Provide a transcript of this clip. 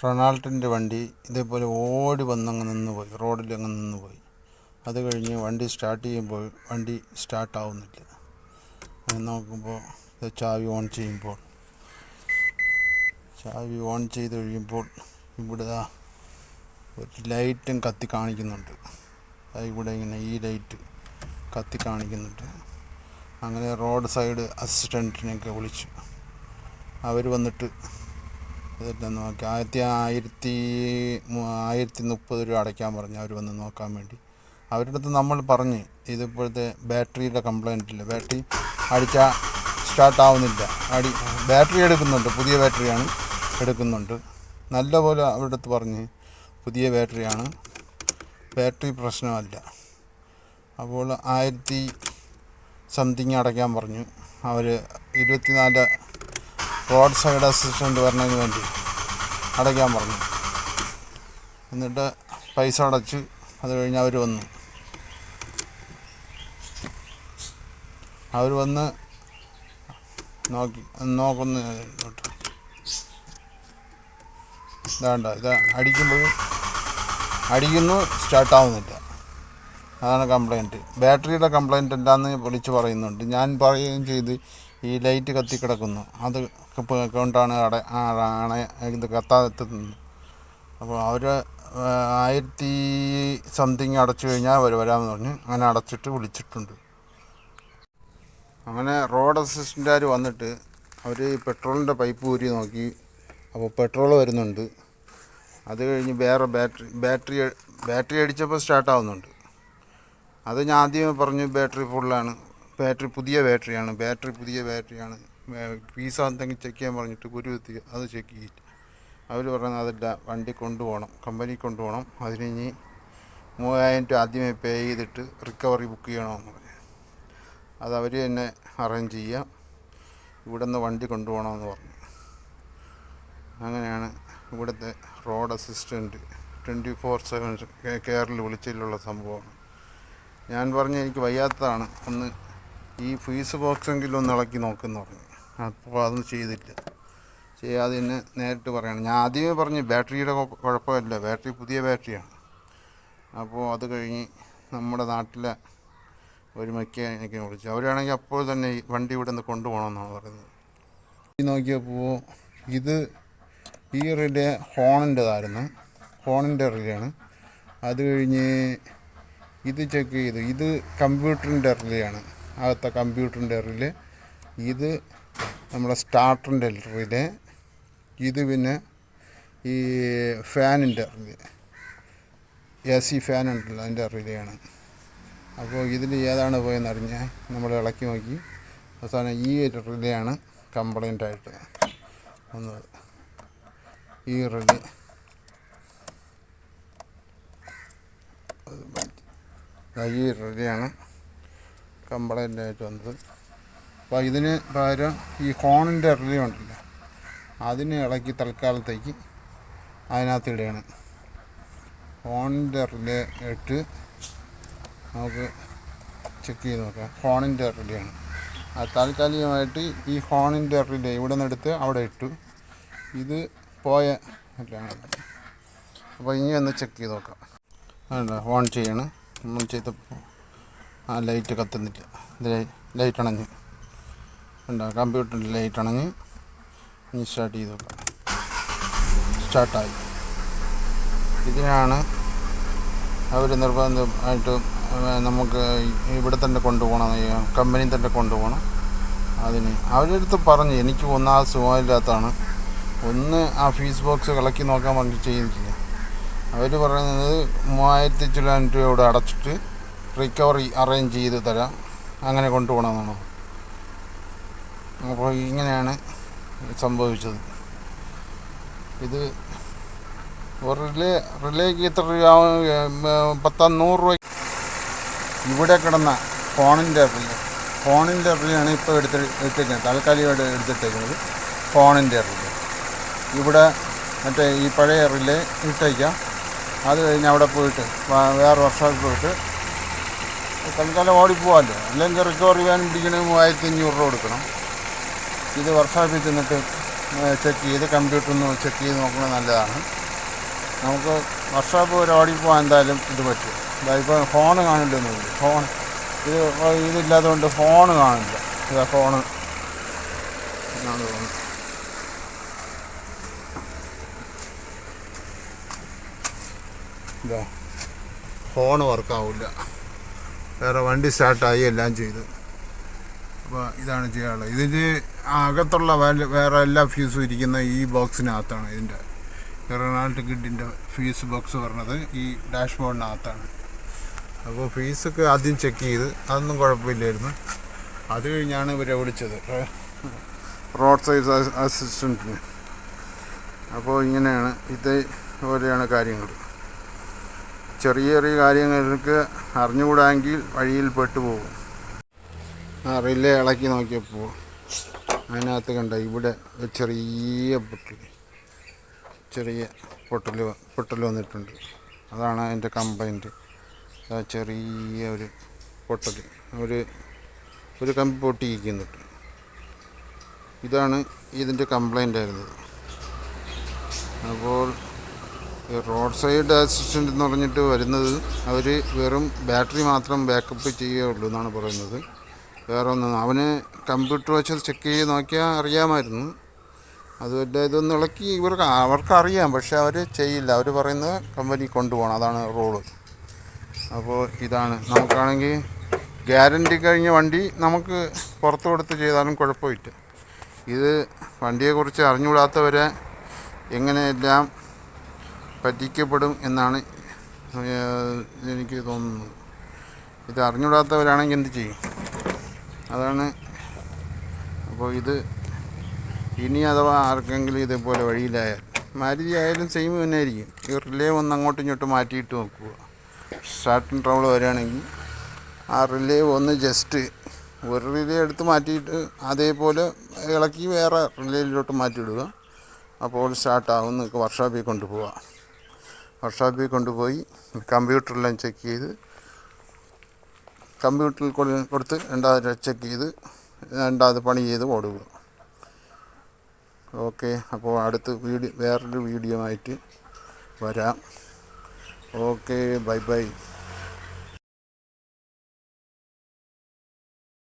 റൊണാൾഡിൻ്റെ വണ്ടി ഇതേപോലെ ഓടി വന്നങ്ങ് നിന്ന് പോയി, റോഡിലങ്ങ് നിന്ന് പോയി. അത് കഴിഞ്ഞ് വണ്ടി സ്റ്റാർട്ട് ചെയ്യുമ്പോൾ വണ്ടി സ്റ്റാർട്ടാവുന്നില്ല. നോക്കുമ്പോൾ ചാവി ഓൺ ചെയ്ത് കഴിയുമ്പോൾ ഇവിടെ ഒരു ലൈറ്റും കത്തി കാണിക്കുന്നുണ്ട്. ഇവിടെ ഇങ്ങനെ ഈ ലൈറ്റ് കത്തി കാണിക്കുന്നുണ്ട്. അങ്ങനെ റോഡ് സൈഡ് അസിസ്റ്റൻറ്റിനെയൊക്കെ വിളിച്ചു. അവർ വന്നിട്ട് ഇതെല്ലാം നോക്കി 1030 രൂപ അടയ്ക്കാൻ പറഞ്ഞു. അവർ വന്ന് നോക്കാൻ വേണ്ടി. അവരുടെ അടുത്ത് നമ്മൾ പറഞ്ഞ് ഇതിപ്പോഴത്തെ ബാറ്ററിയുടെ കംപ്ലൈൻ്റ് ഇല്ല, ബാറ്ററി അടിച്ചാൽ സ്റ്റാർട്ടാവുന്നില്ല. ബാറ്ററി എടുക്കുന്നുണ്ട്, പുതിയ ബാറ്ററിയാണ് എടുക്കുന്നുണ്ട്. നല്ലപോലെ അവരുടെ അടുത്ത് പറഞ്ഞ് പുതിയ ബാറ്ററിയാണ്, ബാറ്ററി പ്രശ്നമല്ല. അപ്പോൾ 1000 സംതിങ് അടയ്ക്കാൻ പറഞ്ഞു. അവർ 24 റോഡ് സൈഡ് അസിസ്റ്റൻ്റ് വരണതിന് വേണ്ടി അടയ്ക്കാൻ പറഞ്ഞു. എന്നിട്ട് പൈസ അടച്ച് അത് കഴിഞ്ഞ് അവർ വന്ന് നോക്കുന്നു. ഇത് അടിക്കുന്നു, സ്റ്റാർട്ടാവുന്നില്ല. അതാണ് കംപ്ലൈൻറ്റ്. ബാറ്ററിയുടെ കംപ്ലൈൻറ്റ് എന്താണെന്ന് വിളിച്ച് പറയുന്നുണ്ട്. ഞാൻ പറയുകയും ചെയ്ത് ഈ ലൈറ്റ് കത്തി കിടക്കുന്നു, അത് കൊണ്ടാണ് ഇത് കത്താത്തെത്തുന്നത്. അപ്പോൾ അവർ 1000 സംതിങ് അടച്ചു കഴിഞ്ഞാൽ അവർ വരാമെന്ന് പറഞ്ഞ് അങ്ങനെ അടച്ചിട്ട് വിളിച്ചിട്ടുണ്ട്. അങ്ങനെ റോഡ് അസിസ്റ്റൻ്റുകാർ വന്നിട്ട് അവർ പെട്രോളിൻ്റെ പൈപ്പ് ഊരി നോക്കി. അപ്പോൾ പെട്രോൾ വരുന്നുണ്ട്. അത് കഴിഞ്ഞ് വേറെ ബാറ്ററി അടിച്ചപ്പോൾ സ്റ്റാർട്ടാവുന്നുണ്ട്. അത് ഞാൻ ആദ്യമേ പറഞ്ഞു ബാറ്ററി ഫുള്ളാണ്, ബാറ്ററി പുതിയ ബാറ്ററിയാണ്. പീസ എന്തെങ്കിലും ചെക്ക് ചെയ്യാൻ പറഞ്ഞിട്ട് കുരുത്തി അത് ചെക്ക് ചെയ്തിട്ട് അവർ പറയുന്നത് അതല്ല, വണ്ടി കൊണ്ടുപോകണം, കമ്പനി കൊണ്ടുപോകണം. അതിന് ഇനി 3000 രൂപ ആദ്യമേ പേ ചെയ്തിട്ട് റിക്കവറി ബുക്ക് ചെയ്യണമെന്ന് പറഞ്ഞു. അത് അവർ തന്നെ അറേഞ്ച് ചെയ്യാം, ഇവിടെ നിന്ന് വണ്ടി കൊണ്ടുപോകണമെന്ന് പറഞ്ഞു. അങ്ങനെയാണ് ഇവിടുത്തെ റോഡ് അസിസ്റ്റൻറ്റ് 24/7 കെയറിൽ വിളിച്ചതിലുള്ള സംഭവമാണ്. ഞാൻ പറഞ്ഞു എനിക്ക് വയ്യാത്തതാണ്, ഒന്ന് ഈ ഫീസ് ബോക്സെങ്കിലും ഒന്ന് ഇളക്കി നോക്കുമെന്ന് പറഞ്ഞു. അപ്പോൾ അതൊന്നും ചെയ്തില്ല. ചെയ്യാതെ തന്നെ നേരിട്ട് പറയണം. ഞാൻ ആദ്യമേ പറഞ്ഞു ബാറ്ററിയുടെ കുഴപ്പമില്ല, ബാറ്ററി പുതിയ ബാറ്ററിയാണ്. അപ്പോൾ അത് കഴിഞ്ഞ് നമ്മുടെ നാട്ടിലെ ഒരു മെക്കാനിക്കിനെ വിളിച്ചു. അവരാണെങ്കിൽ അപ്പോൾ തന്നെ ഈ വണ്ടി ഇവിടെ നിന്ന് കൊണ്ടുപോകണമെന്നാണ് പറയുന്നത്. നോക്കിയപ്പോൾ ഈ റിലേ ഹോണിൻ്റെ റിലേയാണ്. അത് കഴിഞ്ഞ് ഇത് ചെക്ക് ചെയ്തു, ഇത് കമ്പ്യൂട്ടറിൻ്റെ റിലേയാണ്, അകത്തെ കമ്പ്യൂട്ടറിൻ്റെ റിലേ. ഇത് നമ്മുടെ സ്റ്റാർട്ടറിൻ്റെ റിലേ. ഇത് പിന്നെ ഈ ഫാനിൻ്റെ റിലേ, AC ഫാൻ ഉണ്ടല്ലോ അതിൻ്റെ റിലേയാണ്. അപ്പോൾ ഇതിൽ ഏതാണ് പോയെന്ന് അറിഞ്ഞാൽ നമ്മൾ ഇളക്കി നോക്കി. അവസാനം ഈ റിലേയാണ് കംപ്ലൈൻ്റായിട്ട് വന്നത്. ഈ റിലേ റിലേയാണ് കംപ്ലൈൻ്റായിട്ട് വന്നത്. അപ്പോൾ ഇതിന് പകരം ഈ ഹോണിൻ്റെ റിലേ ഉണ്ടല്ലോ, അതിനെ ഇളക്കി തൽക്കാലത്തേക്ക് അതിനകത്ത് ഇടുകയാണ്. ഹോണിൻ്റെ റിലേ ഇട്ട് നമുക്ക് ചെക്ക് ചെയ്ത് നോക്കാം. ഹോണിൻ്റെ റിലേയാണ് അത്. താൽക്കാലികമായിട്ട് ഈ ഹോണിൻ്റെ റിലേ ഇവിടെ നിന്ന് എടുത്ത് അവിടെ ഇട്ടു. ഇത് പോയ റിലേയാണ്. അപ്പോൾ ഇനി ഒന്ന് ചെക്ക് ചെയ്ത് നോക്കാം. ഓൺ ചെയ്യണം. നമ്മൾ ചെയ്തപ്പോൾ ആ ലൈറ്റ് കത്തുന്നില്ല. ഇത് ലൈറ്റ് അണഞ്ഞ് കമ്പ്യൂട്ടറിൻ്റെ ലൈറ്റ് അണഞ്ഞ്. ഇനി സ്റ്റാർട്ട് ചെയ്ത് നോക്കാം. സ്റ്റാർട്ടായി. ഇതിനാണ് അവർ നിർബന്ധമായിട്ട് നമുക്ക് ഇവിടെ തന്നെ കൊണ്ടുപോകണം, കമ്പനി തന്നെ കൊണ്ടുപോകണം. അതിന് അവരുടെ അടുത്ത് പറഞ്ഞ് എനിക്ക് ഒന്നാമത് സുഖമില്ലാത്തതാണ്, ഒന്ന് ആ ഫീസ് ബോക്സ് ഇളക്കി നോക്കാൻ പറഞ്ഞ് ചെയ്തിട്ടില്ല. അവർ പറയുന്നത് 3000 ചില്ലാൻ രൂപയോട് അടച്ചിട്ട് റിക്കവറി അറേഞ്ച് ചെയ്ത് തരാം, അങ്ങനെ കൊണ്ടുപോകണമെന്നാണ്. അപ്പോൾ ഇങ്ങനെയാണ് സംഭവിച്ചത്. ഇത് ഒരു റിലേക്ക് എത്ര രൂപ? 100 രൂപ. ഇവിടെ കിടന്ന ഫോണിൻ്റെ റിലാണ് ഇപ്പോൾ എടുത്തേക്കുന്നത്, താൽക്കാലികമായിട്ട് എടുത്തിട്ടേക്കുന്നത് ഫോണിൻ്റെ റിലേ. ഇവിടെ മറ്റേ ഈ പഴയ റിലേ ഇട്ടേക്കാം. അത് കഴിഞ്ഞ് അവിടെ പോയിട്ട് വേറെ വർക്ക്ഷോപ്പിൽ പോയിട്ട് തൽക്കാലം ഓടിപ്പോവാമല്ലോ. അല്ലെങ്കിൽ റിക്കവറി വാൻ പിടിക്കണമെങ്കിൽ 3500 രൂപ കൊടുക്കണം. ഇത് വർക്ക്ഷോപ്പിൽ ചെന്നിട്ട് ചെക്ക് ചെയ്ത് കമ്പ്യൂട്ടറിൽ നിന്ന് ചെക്ക് ചെയ്ത് നോക്കുന്നത് നല്ലതാണ്. നമുക്ക് വർക്ക്ഷോപ്പ് വരെ ഓടിപ്പോകാൻ എന്തായാലും ഇത് പറ്റും. ഇപ്പോൾ ഫോണ് കാണില്ലെന്നില്ല, ഇതില്ലാത്തതുകൊണ്ട് ഫോണ് കാണില്ല. ഇതാ ഫോണ് എന്നാണ് തോന്നുന്നത്. ഇതാ ഫോണ് വർക്കാവില്ല. വേറെ വണ്ടി സ്റ്റാർട്ടായി എല്ലാം ചെയ്തു. അപ്പോൾ ഇതാണ് ചെയ്യാനുള്ളത്. ഇതിന് അകത്തുള്ള വേറെ എല്ലാ ഫ്യൂസും ഇരിക്കുന്ന ഈ ബോക്സിനകത്താണ്. ഇതിൻ്റെ റൊണാൾഡ് കിഡിൻ്റെ ഫ്യൂസ് ബോക്സ് പറഞ്ഞത് ഈ ഡാഷ്ബോർഡിനകത്താണ്. അപ്പോൾ ഫീസൊക്കെ ആദ്യം ചെക്ക് ചെയ്ത് അതൊന്നും കുഴപ്പമില്ലായിരുന്നു. അത് കഴിഞ്ഞാണ് ഇവരെ വിളിച്ചത്, റോഡ് സൈഡ് അസിസ്റ്റൻറ്റിന്. അപ്പോൾ ഇങ്ങനെയാണ്, ഇതേപോലെയാണ് കാര്യങ്ങൾ. ചെറിയ ചെറിയ കാര്യങ്ങൾക്ക് അറിഞ്ഞുകൂടാമെങ്കിൽ വഴിയിൽ പെട്ടുപോകും. റിലേ ഇളക്കി നോക്കിയപ്പോൾ അതിനകത്ത് കണ്ട ഇവിടെ ചെറിയ പൊട്ടൽ വന്നിട്ടുണ്ട്. അതാണ് അതിൻ്റെ കംപ്ലൈൻറ്റ്. ചെറിയ ഒരു പൊട്ടൽ, ഒരു കമ്പി പൊട്ടിയിരിക്കുന്നുണ്ട്. ഇതാണ് ഇതിൻ്റെ കംപ്ലൈൻ്റ് ആയിരുന്നത്. അപ്പോൾ റോഡ് സൈഡ് അസിസ്റ്റൻ്റ് എന്ന് പറഞ്ഞിട്ട് വരുന്നത് അവർ വെറും ബാറ്ററി മാത്രം ബാക്കപ്പ് ചെയ്യുകയുള്ളൂ എന്നാണ് പറയുന്നത്. വേറെ ഒന്നും അവന് കമ്പ്യൂട്ടർ വെച്ച് ചെക്ക് ചെയ്ത് നോക്കിയാൽ അറിയാമായിരുന്നു. അതുപോലെ ഇതൊന്ന് ഇളക്കി അവർക്കറിയാം, പക്ഷെ അവർ ചെയ്യില്ല. അവർ പറയുന്നത് കമ്പനി കൊണ്ടുപോകണം, അതാണ് റോള്. അപ്പോൾ ഇതാണ്, നമുക്കാണെങ്കിൽ ഗ്യാരണ്ടി കഴിഞ്ഞ വണ്ടി നമുക്ക് പുറത്ത് കൊടുത്ത് ചെയ്താലും കുഴപ്പമില്ല. ഇത് വണ്ടിയെക്കുറിച്ച് അറിഞ്ഞുകൂടാത്തവരെ എങ്ങനെയെല്ലാം പറ്റിക്കപ്പെടും എന്നാണ് എനിക്ക് തോന്നുന്നത്. ഇത് അറിഞ്ഞുകൂടാത്തവരാണെങ്കിൽ എന്ത് ചെയ്യും, അതാണ്. അപ്പോൾ ഇത് ഇനി അഥവാ ആർക്കെങ്കിലും ഇതേപോലെ വഴിയിലായാൽ, മാരുതി ആയാലും സെയിം തന്നെ ആയിരിക്കും. ഈ റിലേ ഒന്ന് അങ്ങോട്ടും ഇങ്ങോട്ടും മാറ്റിയിട്ട് നോക്കുക. സ്റ്റാർട്ടിങ് ട്രബിൾ വരികയാണെങ്കിൽ ആ റിലേ ഒന്ന് ജസ്റ്റ് ഒരു റിലേ എടുത്ത് മാറ്റിയിട്ട് അതേപോലെ ഇളക്കി വേറെ റിലേയിലോട്ട് മാറ്റിയിടുക. അപ്പോൾ സ്റ്റാർട്ടാവും. നിങ്ങൾക്ക് വർക്ക്ഷോപ്പിൽ കൊണ്ടുപോകാം. വർക്ക്ഷോപ്പിൽ കൊണ്ടുപോയി കമ്പ്യൂട്ടറെല്ലാം ചെക്ക് ചെയ്ത് കമ്പ്യൂട്ടറിൽ കൊടുത്ത് രണ്ടാമത് ചെക്ക് ചെയ്ത് രണ്ടാമത് പണി ചെയ്ത് ഓടുക. ഓക്കെ, അപ്പോൾ അടുത്ത വേറൊരു വീഡിയോ ആയിട്ട് വരാം. Okay, bye bye.